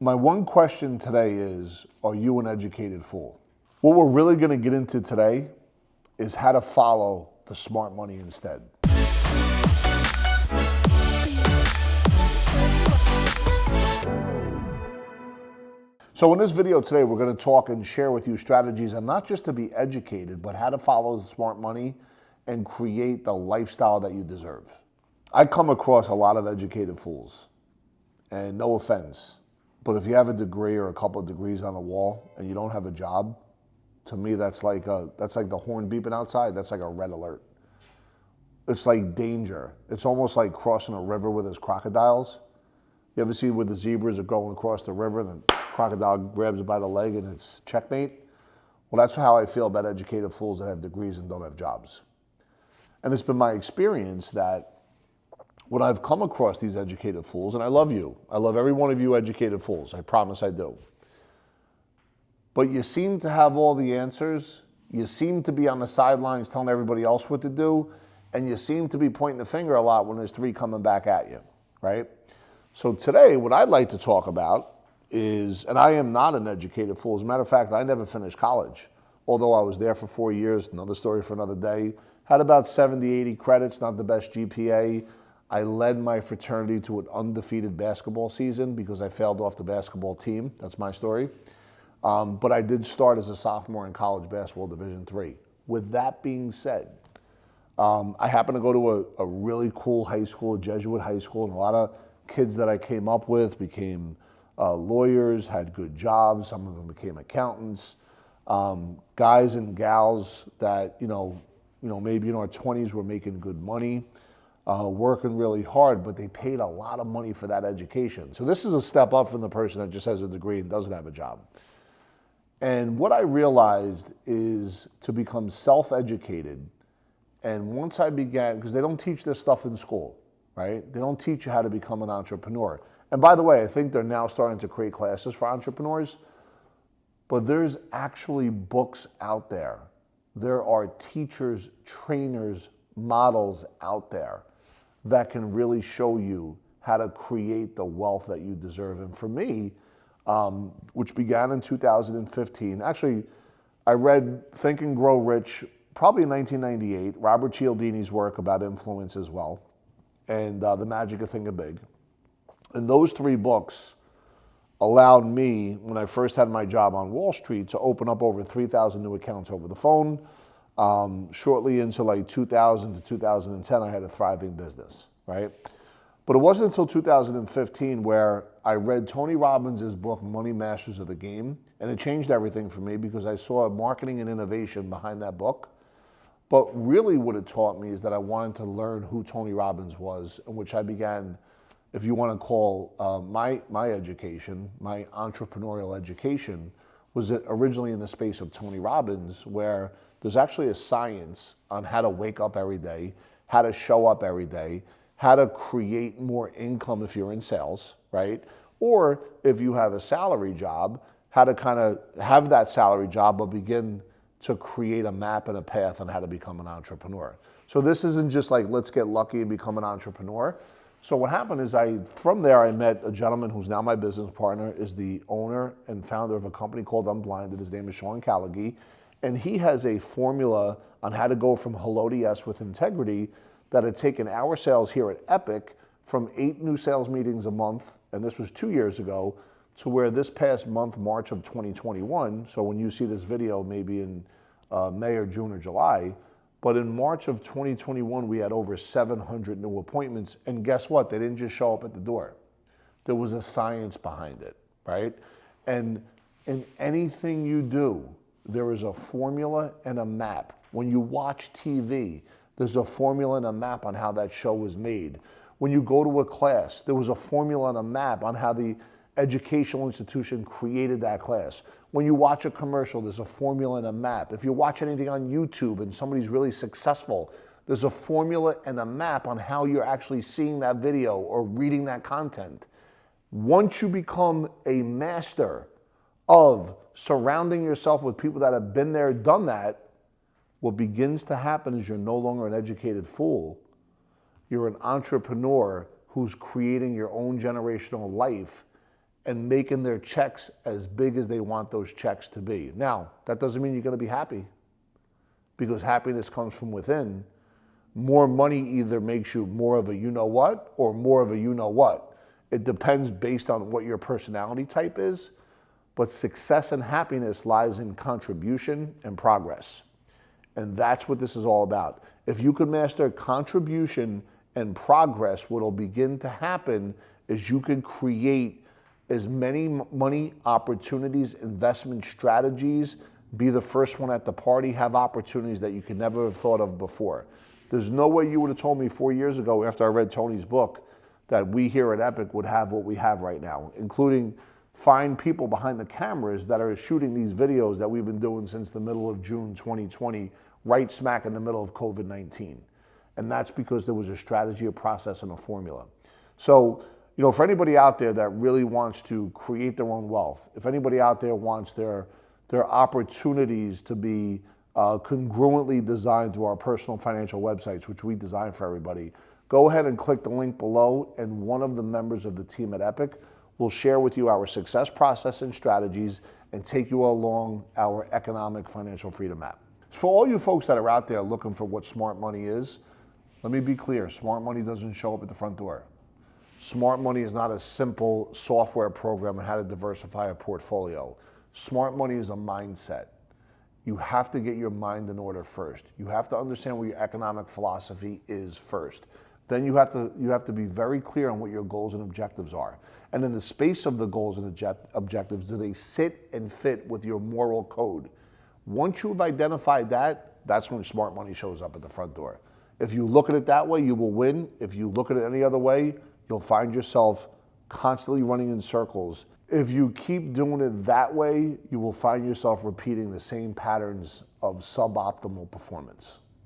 My one question today is, are you an educated fool? What we're really going to get into today is how to follow the smart money instead. So in this video today, we're going to talk and share with you strategies, and not just to be educated, but how to follow the smart money and create the lifestyle that you deserve. I come across a lot of educated fools, and no offense, but if you have a degree or a couple of degrees on a wall and you don't have a job, to me that's like the horn beeping outside. That's like a red alert. It's like danger. It's almost like crossing a river with his crocodiles. You ever see where the zebras are going across the river and the crocodile grabs it by the leg and it's checkmate? Well, that's how I feel about educated fools that have degrees and don't have jobs. And it's been my experience that when I've come across these educated fools, and I love you, I love every one of you educated fools, I promise I do. But you seem to have all the answers, you seem to be on the sidelines telling everybody else what to do, and you seem to be pointing the finger a lot when there's three coming back at you, right? So today, what I'd like to talk about is, and I am not an educated fool. As a matter of fact, I never finished college, although I was there for 4 years, another story for another day. Had about 70, 80 credits, not the best GPA. I led my fraternity to an undefeated basketball season because I failed off the basketball team. That's my story. But I did start as a sophomore in college basketball Division III. With that being said, I happened to go to a really cool high school, a Jesuit high school, and a lot of kids that I came up with became lawyers, had good jobs. Some of them became accountants. Guys and gals that, maybe in our 20s were making good money. Working really hard, but they paid a lot of money for that education. So this is a step up from the person that just has a degree and doesn't have a job. And what I realized is to become self-educated, and once I began, because they don't teach this stuff in school, right? They don't teach you how to become an entrepreneur. And by the way, I think they're now starting to create classes for entrepreneurs, but there's actually books out there. There are teachers, trainers, models out there that can really show you how to create the wealth that you deserve. And for me, which began in 2015, actually, I read Think and Grow Rich probably in 1998, Robert Cialdini's work about influence as well, and The Magic of Thinking Big. And those three books allowed me, when I first had my job on Wall Street, to open up over 3,000 new accounts over the phone. Shortly into like 2000 to 2010, I had a thriving business, right? But it wasn't until 2015 where I read Tony Robbins' book, Money Masters of the Game, and it changed everything for me because I saw marketing and innovation behind that book. But really what it taught me is that I wanted to learn who Tony Robbins was, in which I began, if you want to call my education, my entrepreneurial education, was originally in the space of Tony Robbins, where there's actually a science on how to wake up every day, how to show up every day, how to create more income if you're in sales, right? Or if you have a salary job, how to kind of have that salary job but begin to create a map and a path on how to become an entrepreneur. So this isn't just like, let's get lucky and become an entrepreneur. So what happened is from there I met a gentleman who's now my business partner, is the owner and founder of a company called Unblinded. His name is Sean Callaghy. And he has a formula on how to go from hello to yes with integrity that had taken our sales here at Epic from 8 new sales meetings a month, and this was 2 years ago, to where this past month, March of 2021, so when you see this video, maybe in May or June or July, but in March of 2021, we had over 700 new appointments, and guess what? They didn't just show up at the door. There was a science behind it, right? And in anything you do, there is a formula and a map. When you watch TV, there's a formula and a map on how that show was made. When you go to a class, there was a formula and a map on how the educational institution created that class. When you watch a commercial, there's a formula and a map. If you watch anything on YouTube and somebody's really successful, there's a formula and a map on how you're actually seeing that video or reading that content. Once you become a master of surrounding yourself with people that have been there, done that, what begins to happen is you're no longer an educated fool. You're an entrepreneur who's creating your own generational life and making their checks as big as they want those checks to be. Now, that doesn't mean you're going to be happy, because happiness comes from within. More money either makes you more of a you-know-what or more of a you-know-what. It depends based on what your personality type is, but success and happiness lies in contribution and progress. And that's what this is all about. If you can master contribution and progress, what will begin to happen is you can create as many money opportunities, investment strategies, be the first one at the party, have opportunities that you could never have thought of before. There's no way you would have told me 4 years ago after I read Tony's book that we here at Epic would have what we have right now, including fine people behind the cameras that are shooting these videos that we've been doing since the middle of June 2020, right smack in the middle of COVID-19. And that's because there was a strategy, a process, and a formula. So, you know, for anybody out there that really wants to create their own wealth, if anybody out there wants their opportunities to be congruently designed through our personal financial websites, which we design for everybody, go ahead and click the link below, and one of the members of the team at Epic will share with you our success process and strategies and take you along our economic financial freedom map. For all you folks that are out there looking for what smart money is, let me be clear, smart money doesn't show up at the front door. Smart money is not a simple software program on how to diversify a portfolio. Smart money is a mindset. You have to get your mind in order first. You have to understand what your economic philosophy is first. Then you have to be very clear on what your goals and objectives are. And in the space of the goals and objectives, do they sit and fit with your moral code? Once you've identified that, that's when smart money shows up at the front door. If you look at it that way, you will win. If you look at it any other way, you'll find yourself constantly running in circles. If you keep doing it that way, you will find yourself repeating the same patterns of suboptimal performance.